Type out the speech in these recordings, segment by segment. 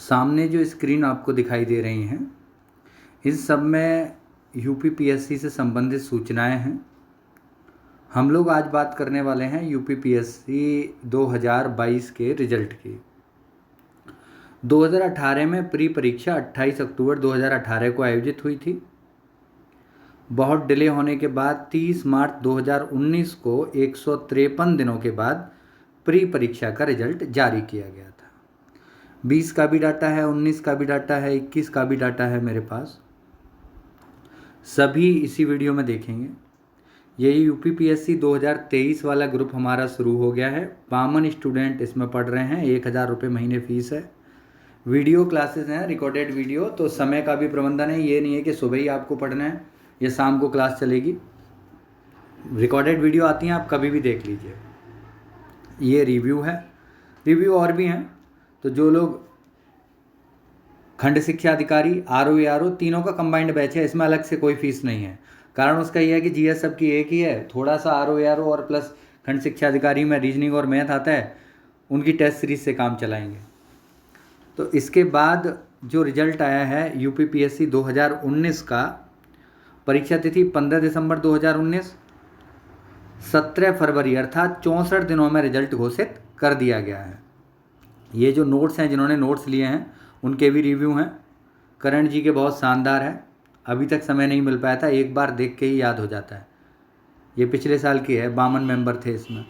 सामने जो स्क्रीन आपको दिखाई दे रही हैं, इस सब में यूपीपीएससी से संबंधित सूचनाएं हैं। हम लोग आज बात करने वाले हैं यूपीपीएससी 2022 के रिजल्ट की। 2018 में प्री परीक्षा 28 अक्टूबर 2018 को आयोजित हुई थी। बहुत डिले होने के बाद 30 मार्च 2019 को 153 दिनों के बाद प्री परीक्षा का रिजल्ट जारी किया गया था। 20 का भी डाटा है, 19 का भी डाटा है, 21 का भी डाटा है मेरे पास। सभी इसी वीडियो में देखेंगे। ये यूपीपीएससी 2023 वाला ग्रुप हमारा शुरू हो गया है। 52 स्टूडेंट इसमें पढ़ रहे हैं। 1000 रुपये महीने फ़ीस है। वीडियो क्लासेस हैं, रिकॉर्डेड वीडियो, तो समय का भी प्रबंधन है। ये नहीं है कि सुबह ही आपको पढ़ना है या शाम को क्लास चलेगी। रिकॉर्डेड वीडियो आती हैं, आप कभी भी देख लीजिए। ये रिव्यू है, रिव्यू और भी हैं। तो जो लोग खंड शिक्षा अधिकारी, आरओ तीनों का कंबाइंड बैच है, इसमें अलग से कोई फीस नहीं है। कारण उसका यह है कि जीएस सबकी एक ही है। थोड़ा सा आरओ और प्लस खंड शिक्षा अधिकारी में रीजनिंग और मैथ आता है, उनकी टेस्ट सीरीज से काम चलाएंगे। तो इसके बाद जो रिजल्ट आया है यूपीपीएससी 2019 का, परीक्षा तिथि 15 दिसंबर 2019, 17 फरवरी अर्थात 64 दिनों में रिजल्ट घोषित कर दिया गया है। ये जो नोट्स हैं, जिन्होंने नोट्स लिए हैं उनके भी रिव्यू हैं। करण जी के बहुत शानदार है। अभी तक समय नहीं मिल पाया था, एक बार देख के ही याद हो जाता है। ये पिछले साल की है, 52 मेंबर थे इसमें।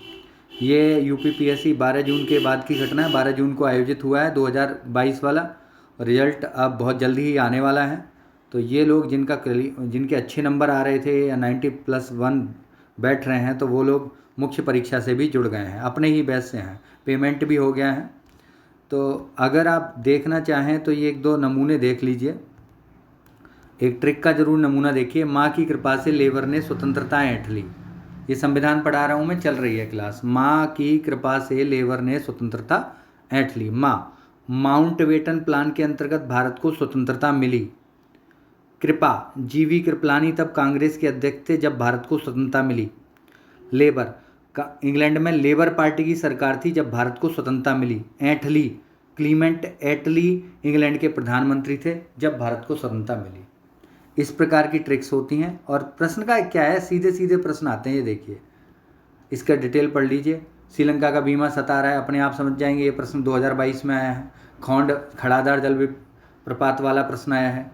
ये यूपीपीएससी 12 जून के बाद की घटना है। 12 जून को आयोजित हुआ है 2022 वाला। रिजल्ट अब बहुत जल्दी ही आने वाला है। तो ये लोग जिनके अच्छे नंबर आ रहे थे या 90+1 बैठ रहे हैं, तो वो लोग मुख्य परीक्षा से भी जुड़ गए हैं, अपने ही बैच से हैं। पेमेंट भी हो गया है। तो अगर आप देखना चाहें तो ये 1-2 नमूने देख लीजिए। एक ट्रिक का जरूर नमूना देखिए। माँ की कृपा से लेबर ने स्वतंत्रता ऐंठ ली। ये संविधान पढ़ा रहा हूँ मैं, चल रही है क्लास। माँ की कृपा से लेबर ने स्वतंत्रता ऐंठ ली। माँ, माउंटबेटन प्लान के अंतर्गत भारत को स्वतंत्रता मिली। कृपा, जीवी कृपलानी तब कांग्रेस के अध्यक्ष थे जब भारत को स्वतंत्रता मिली। लेबर, इंग्लैंड में लेबर पार्टी की सरकार थी जब भारत को स्वतंत्रता मिली। ऐंठली, क्लीमेंट एटली इंग्लैंड के प्रधानमंत्री थे जब भारत को स्वतंत्रता मिली। इस प्रकार की ट्रिक्स होती हैं। और प्रश्न का क्या है, सीधे सीधे प्रश्न आते हैं। ये देखिए, इसका डिटेल पढ़ लीजिए। श्रीलंका का बीमा सता रहा है, अपने आप समझ जाएंगे। ये प्रश्न 2022 में आया है। खौंड खड़ादार जल प्रपात वाला प्रश्न आया है।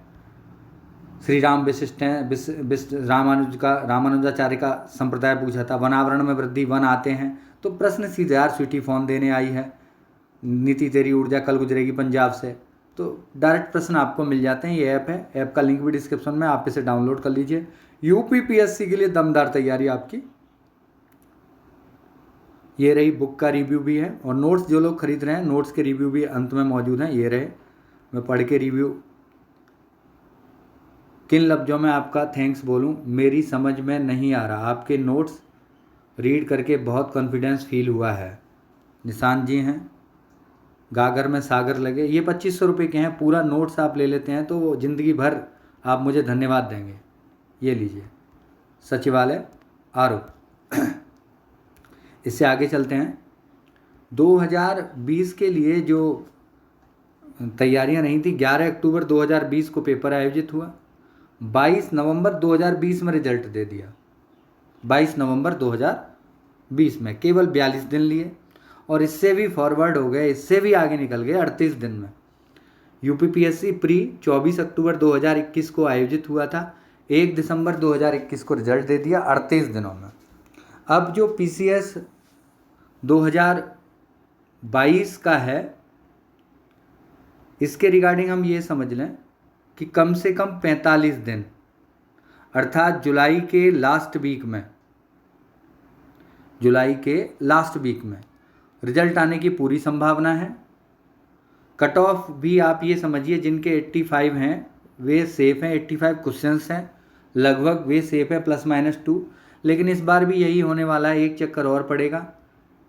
श्री राम विशिष्ट हैं, रामानुजाचार्य का संप्रदाय पूछा था। वनावरण में वृद्धि, वन आते हैं। तो प्रश्न सीधे यार, स्वीटी फोन देने आई है। नीति तेरी ऊर्जा कल गुजरेगी पंजाब से। तो डायरेक्ट प्रश्न आपको मिल जाते हैं। ये ऐप है, ऐप का लिंक भी डिस्क्रिप्शन में, आप इसे डाउनलोड कर लीजिए। यूपीपीएससी के लिए दमदार तैयारी आपकी। ये रही बुक का रिव्यू भी है। और नोट्स जो लोग खरीद रहे हैं, नोट्स के रिव्यू भी अंत में मौजूद हैं। ये रहे, मैं पढ़ के रिव्यू किन लफ्ज़ों में आपका थैंक्स बोलूं, मेरी समझ में नहीं आ रहा। आपके नोट्स रीड करके बहुत कॉन्फिडेंस फील हुआ है। निशान जी हैं। गागर में सागर लगे, ये 2500 रुपये के हैं। पूरा नोट्स आप ले लेते हैं तो वो ज़िंदगी भर आप मुझे धन्यवाद देंगे। ये लीजिए, सचिवालय आरोप। इससे आगे चलते हैं। 2020 के लिए जो तैयारियां नहीं थी, 11 अक्टूबर 2020 को पेपर आयोजित हुआ। 22 नवंबर 2020 में रिजल्ट दे दिया। 22 नवंबर 2020 में केवल 42 दिन लिए। और इससे भी फॉरवर्ड हो गए, इससे भी आगे निकल गए 38 दिन में। यूपीपीएससी प्री 24 अक्टूबर 2021 को आयोजित हुआ था। 1 दिसंबर 2021 को रिजल्ट दे दिया 38 दिनों में। अब जो पीसीएस 2022 का है, इसके रिगार्डिंग हम ये समझ लें कि कम से कम 45 दिन अर्थात जुलाई के लास्ट वीक में रिजल्ट आने की पूरी संभावना है। कट ऑफ भी आप ये समझिए, जिनके 85 हैं वे सेफ हैं। 85 क्वेश्चंस हैं, लगभग वे सेफ है, ±2। लेकिन इस बार भी यही होने वाला है, एक चक्कर और पड़ेगा।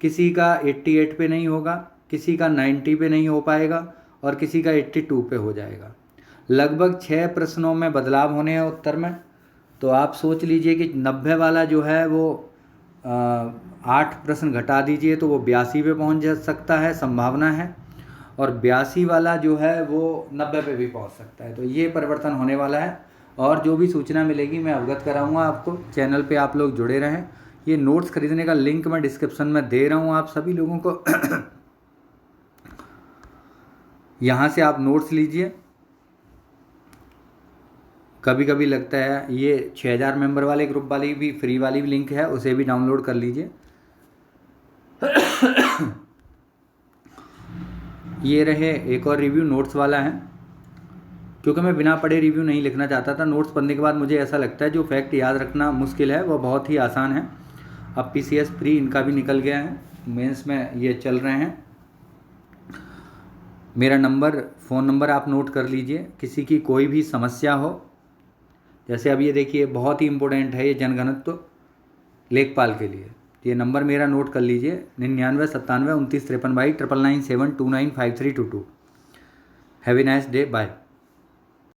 किसी का 88 पे नहीं होगा, किसी का 90 पे नहीं हो पाएगा और किसी का 82 पे हो जाएगा। लगभग 6 प्रश्नों में बदलाव होने हैं उत्तर में। तो आप सोच लीजिए कि 90 वाला जो है वो 8 प्रश्न घटा दीजिए तो वो 82 पे पहुंच जा सकता है, संभावना है। और 82 वाला जो है वो 90 पे भी पहुंच सकता है। तो ये परिवर्तन होने वाला है और जो भी सूचना मिलेगी मैं अवगत कराऊंगा आपको। चैनल पे आप लोग जुड़े रहें। ये नोट्स खरीदने का लिंक मैं डिस्क्रिप्शन में दे रहा हूँ आप सभी लोगों को। यहाँ से आप नोट्स लीजिए। कभी कभी लगता है ये 6000 मेंबर वाले ग्रुप वाली भी फ्री वाली भी लिंक है, उसे भी डाउनलोड कर लीजिए। ये रहे एक और रिव्यू नोट्स वाला है, क्योंकि मैं बिना पढ़े रिव्यू नहीं लिखना चाहता था। नोट्स पढ़ने के बाद मुझे ऐसा लगता है जो फैक्ट याद रखना मुश्किल है वो बहुत ही आसान है। अब PCS प्री इनका भी निकल गया है, मेंस में ये चल रहे हैं। मेरा फ़ोन नंबर आप नोट कर लीजिए। किसी की कोई भी समस्या हो, जैसे अब ये देखिए बहुत ही इम्पोर्टेंट है ये जनघनत्व लेखपाल के लिए। ये नंबर मेरा नोट कर लीजिए 99 97 29 53 22 999 729 5322। Have a nice day, bye.